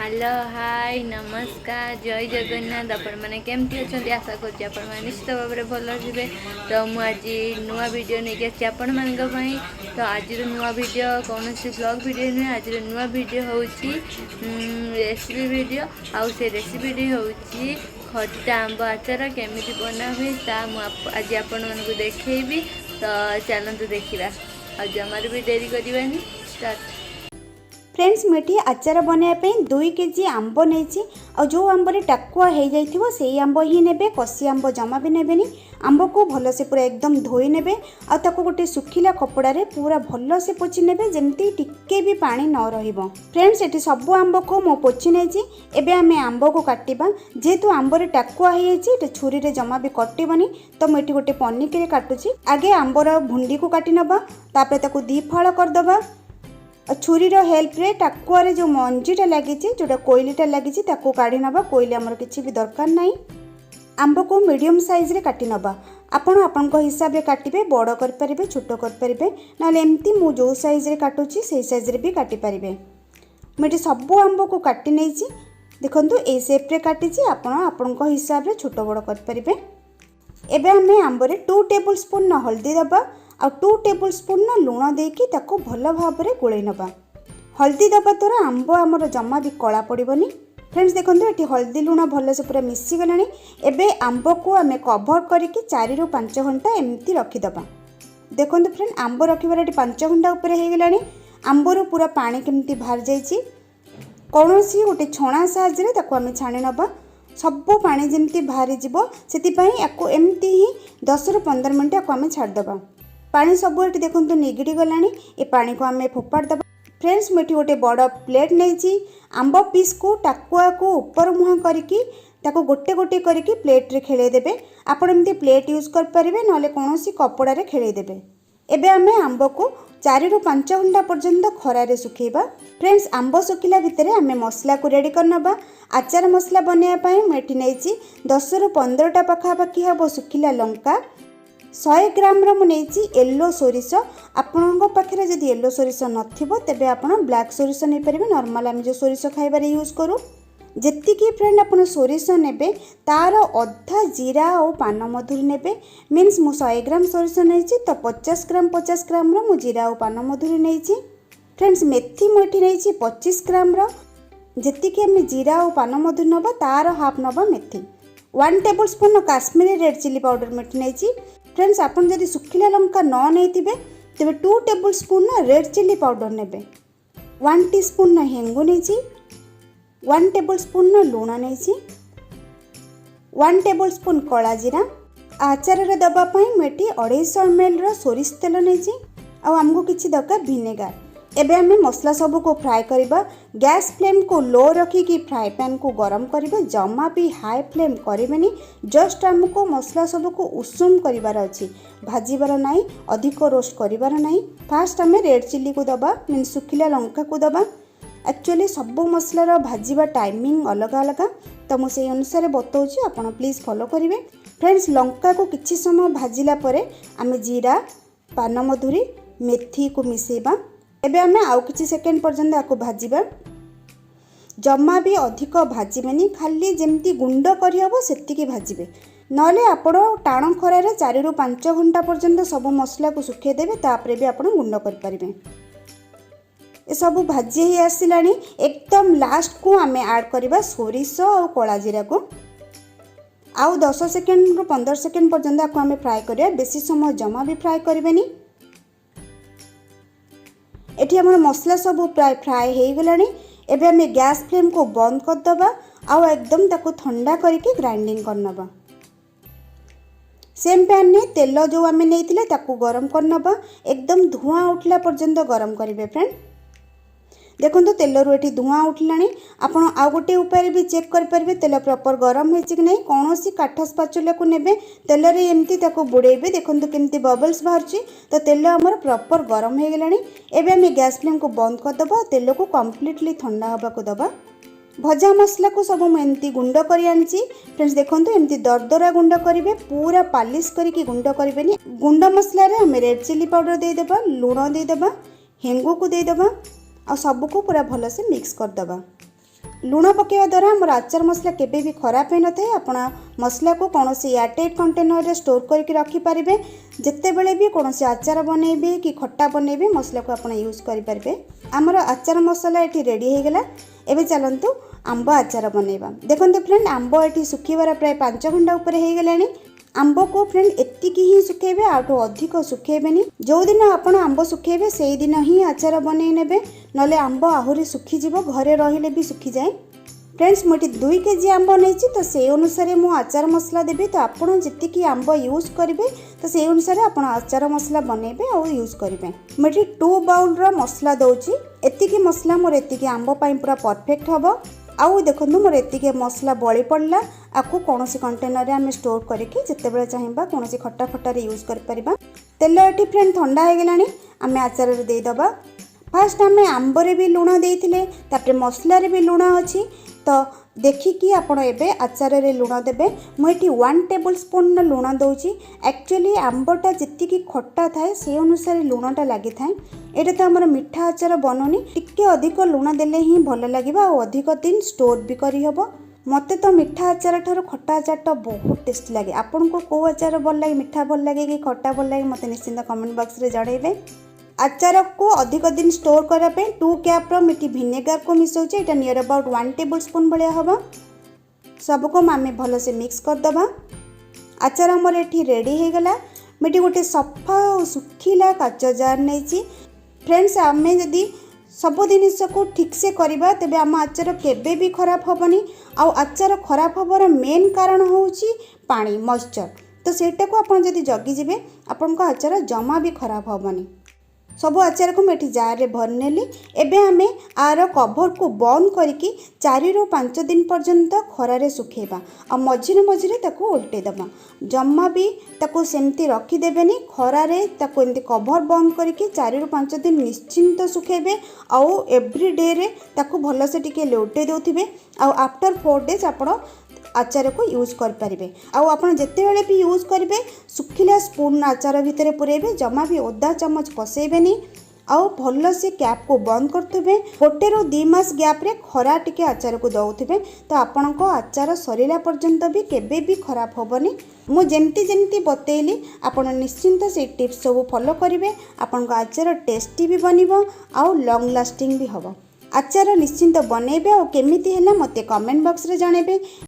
Hello hi नमस्कार जय जगन्नाथ आपण मैंने केमती अच्छा आशा कर निश्चित भाव में भल थे। तो मुझे नुआ वीडियो नहीं आसी आपण मान तो आज नुआ वीडियो कौन सी ब्लॉग वीडियो नुहे। आज नुआ वीडियो हूँ रेसिपी वीडियो आउ से रेसिपी हूँ खट्टा आंब आचार केमी बना हुए आज आपण मानक देखी। तो चलतु देखा आ जमार भी डेरी करवानी स्टार्ट। फ्रेंड्स मुझे आचार बनायापी 2 केजी आंब नहीं आ जो आंबे टाकुआ हो जाइए से आंब ही ने कसी आंब जमा भी ने आंब को भलसे पूरा एकदम धोई ने गोटे सुखिला कपड़े पूरा भलसे पोछि ने जमती टिके भी पानी न रहिबो। फ्रेंड्स ये सब आंब को मो पोछि नहीं एबे आमे आंब को काटिबा जेहेतु आंबर टाकुआ हो जाइए छुरी रे जमा भी कटबनी। तो मुझे गोटे पनिकी काटुची आगे आंबर भुंडी को काटी नबा तापर ताकू 2 फाड़ करदबा। छुरीर हेल्प रे टाकुआ रे जो मंजीटा लगी जोटा कोईलीटा लगी काढ़ी नबा। कोईली आमर किसी भी दरकार नहीं। आंब को मीडियम साइज रे काटी नबा आपण आपण हिसाब रे काटिबे बड़ कर परिबे छोट कर परिबे नाले एमती मु जो साइज रे काटुची से साइज रे भी काटी परिबे। मुझे सब आंब को काटी नहीं देखंतु ए शेप रे काटीची आपण आपण हिसाब रे छोट बड़ कर परिबे। एबे हमें आंब रे 2 टेबल स्पून हल्दी दबा आ 2 टेबल स्पून लुण देकी ताको भल भाव में गोलई नबा। हल्दी दबा द्वारा आंब आमर जमा भी कला पड़ोनी। फ्रेंड्स देखो ये हल्दी लुण भलसे पूरा मिसी गलानी। एबे आंब को आम कभर करके 4 ରୁ 5 घंटा एमती रखीदबा। देखो फ्रेंड आंब रखिबार 5 घंटा ऊपर हो गलानी। आंबर पूरा पानी केमती बाहर जाइए कौन सी गोटे छणा साहाय्य ताको आम छाणी नबा सब पानी जमती बाहरी जीव से एमती ही 10 ରୁ 15 मिनट आपको आम छाड़दबा। पानी सब ये देखो निगिड़ी गलानी ए पानी को आम फोपाड़ दबा। फ्रेंड्स मुझे गोटे बड़ प्लेट नहीं आंब पीस को टाकुआ को ऊपर मुहां करके ताको गोटे गोटे करके प्लेट रे खेले देबे। आपण एमती प्लेट यूज कर परिबे नले कोनोसी कपड़ा रे खेले देबे। एबे आमे आंब को 4 ରୁ 5 घंटा पर्यंत खरा रे सुखेबा। फ्रेंड्स आंब सुखिला भितरे आमे मसला को रेडी करनबा। आचार मसला बनया पई मेठी नेची 10 ରୁ 15टा पाखापाखी हबो सुखिला लंका 100 ग्राम रो नेची येलो सोरिष। आपणो पाखे जदि येलो सोरिष नथिबो तेबे आपण ब्लैक सोरिष नै परिबे। नॉर्मल आम जो सोरिष खाइबारे यूज करू जेतिकी फ्रेंड आपण सोरिष नेबे तार अधा जीरा और पान मधुरी नेबे। मीन्स मु 100 ग्राम सोरिष नेची तो 50 ग्राम रो मु जीरा और पान मधुरी नेची। फ्रेंड्स मेथी मुठी नेची 25 ग्राम रो जेतिकी आम जीरा और पान मधुरी नबा तार हाफ नबा मेथी। 1 tablespoon Kashmiri red chilli powder मेथी नेची। फ्रेंड्स आपन जदि सुखिला लंका न नैतिबे तेबे 2 tablespoon red chilli powder नेबे। 1 टीस्पून हेंगु नेची 1 टेबल स्पून लुण नेची 1 टेबल स्पून कला जीरा। आचार रे दबा पई मेटी 250 ml रो सोरिष तेल नेची आ हमको किछि दरकार विनेगार। एबे हमें मसला सब को फ्राई करबा। गैस फ्लेम को लो रखी कि फ्राई पैन को गरम करबे जमा भी हाई फ्लेम करबेनी। जस्ट हमको मसला सब को उषुम करिवार अछि भाजीबार नाही अधिक रोस्ट करिवार नाही। फास्ट हमें रेड चिली को दबा मीन सुखिला लंका को दबा। एक्चुअली सब मसलार भाजीबा टाइमिंग अलग अलग तो मुझे अनुसार बताऊँ आपड़ प्लीज फॉलो करेंगे। फ्रेंड्स लंका को किछि समय भाजिला परे आम जीरा पान मधुरी मेथी को मिसेबा। एबे आमे आउ किछि सेकेंड पर्यंत आको भाजिबा। जमा भी अधिक भाजबेनी खाली जेमती गुंड करहबो सेतिकी भाजिबे नले आपण टाण खरा रे 4 ରୁ 5 घंटा पर्यंत सब मसला को सुखे देबे तापरे भी आपण गुंड कर परिबे। ए सब भाजी ही आसिलानी एकदम लास्ट को आमे ऐड करबा सोरिष और कला जीरा को आउ 10 सेकेंड ରୁ 15 सेकेंड पर्यंत आको आमे फ्राई करिया। बेसी समय जमा भी फ्राई करबेनी। एठी हमर मसला सब प्राय फ्राई हो गलानी। एबे हमें गैस फ्लेम को बंद कर दबा आउ एकदम ताको ठंडा करके ग्राइंडिंग करनबा। सेम पैन ने तेल जो आमे नेइतिले ताको गरम करनबा एकदम धुआं उठला पर्यंत गरम करिवे। फ्रेंड देखो तेल रू एठी धुआं उठलानी। आपण आ गोटे उपाय भी चेक कर परिबे तेल प्रॉपर गरम होइछि कि नहीं। कोनोसी काठ स्पाचुला को नेबे तेल रे एमती ताको बुड़ेबे देखंतु केमती बबल्स बाहरछि तो तेल हमर प्रॉपर गरम हो गलानी। एबे हम गैस फ्लेम को बंद कर दबा तेल को कंप्लीटली ठंडा होबा को दबा। भजा मसला को सब एमती गुंड करि आनछि। फ्रेंड्स देखंतु एमती दरदरा गुंड करिवे पूरा पालिश करिके गुंड करिवेनी। गुंड मसला रे हम रेड चिली पाउडर दे देबा लुण दे देबा हेंगु को दे देबा और सबको पूरा भल से मिक्स कर दबा। लुण पकाइवा द्वारा आमर आचार मसला केबे भी खराब होई न थाए। आपण मसला को कौन एयरटाइट कंटेनर रे स्टोर करके रखी पारिबे। जेते बेले भी कौन आचार बनइबे कि खट्टा बनइबे मसला को आपण यूज करि पारिबे। आमर आचार मसला एठी रेडी हो गला। एबे चलंतु आंब आचार बनइबा। देखंतु फ्रेंड आंब एठी सुखीबार प्राय 5 घंटा ऊपर हो गलानी। आंब को फ्रेंड एतिकी ही सुखेबे आठो अधिक सुखेबेनी। जो दिन आपण आंब सुखेबे सेई दिन ही आचार बनई नेबे नले आंब आहुरी सुखी जीवो घरे रहिले भी सुखी जाए। फ्रेंड्स मुझे 2 केजी आंब नहीं तो से अनुसार मु आचार मसला देबी। तो आपण जितिकी आंब यूज करेंगे तो से अनुसार आपण आचार मसला बनइबे और यूज करेंगे। मुझे 2 बाउल रो मसला दउची। एतिकी मसला मोर एतिकी आंब पाई पूरा परफेक्ट हबो। आउ देखो मोर एतिके मसला बड़ी पड़ला। आपको कौन कंटेनर रे आम स्टोर करके जिते बेले चाहिए कौन खट्टा फट्टा यूज कर परिबा। तेल एटी फ्रेंड ठंडा हो गलानी। आम आचार रे दे दबा। फास्ट आम आंबरे भी लुण देइथिले तापर मसला रे भी लुण अछि। तो देखिकी आपण एबे आचार रे लुण देबे। मुझे 1 टेबल स्पून लुण दउची। एक्चुअली आंबटा जितिकी खट्टा थाए से अनुसार लुणटा लागि थाए। एटा तो हमर मिठा आचार बनोनी टिके अधिक लुण देले ही भल लागिबा और अधिक दिन स्टोर भी करी हबो। मते तो मिठा आचार ठारो खट्टा आचार तो बहुत टेस्टी लगे। आपन को को आचार भल लागे मिठा भल लागे कि खट्टा भल लागे मते निश्चिंत कमेंट बॉक्स रे जणाइबे। आचार को अधिक दिन स्टोर करने 2 कैप मिठी भिनेगार को मिसाऊँ। यहाँ नियर अबाउट 1 टेबल स्पून भाया हम सबको आम भल से मिक्स करदबा। आचार आमर ये रेडी हो गला। मिठी गोटे सफा और सुखिला काच जार नहीं। फ्रेंड्स आम जदि सब जिनिस को ठीक से करवा तेबे आम आचार केबे भी खराब हेनी। आचार खराब हबार मेन कारण होउची पानी मॉइस्चर। तो सेटा को आपण जदि जगी जिबे आपण को आचार जमा भी खराब हेनी। सब आचार को मुझे जार रे भर नेली। एबे आमे आर कभर को बंद करके 4 ରୁ 5 दिन पर्यंत खरारे सुखेबा और मझिरे मझिरे ताको उल्टे दबा। जम्मा भी ताको सेमती रखीदेवेनि। खरारे ताको एमती कभर बंद करके 4 ରୁ 5 दिन निश्चिंत सुखेबे और एवरी डे रे ताको भल से टिके लौटे दोथिबे। और आफ्टर 4 डेज आपण आचार को यूज कर पारिबे। आपण जेते बेले भी यूज करेंगे सुखिला स्पून आचार भितर पुरेबे। जमा भी ओदा चमच पसेबेनी आउ भल से कैप को बंद करते। 1 ରୁ 2 मास गैप रे खरा टिके आचार को दउथिबे। तो आपण को आचार सरीला पर्यंत भी केबे भी खराब होबनी। मु जेमती जेमती बतेइली आपण निश्चिंत से टिप्स सब फॉलो करेंगे। आपण को आचार टेस्टी भी बनिबो आउ लॉन्ग लास्टिंग भी हबो। आचार निश्चिंत बनइबे और केमिति हैला मते कमेंट बॉक्स रे जणाइबे।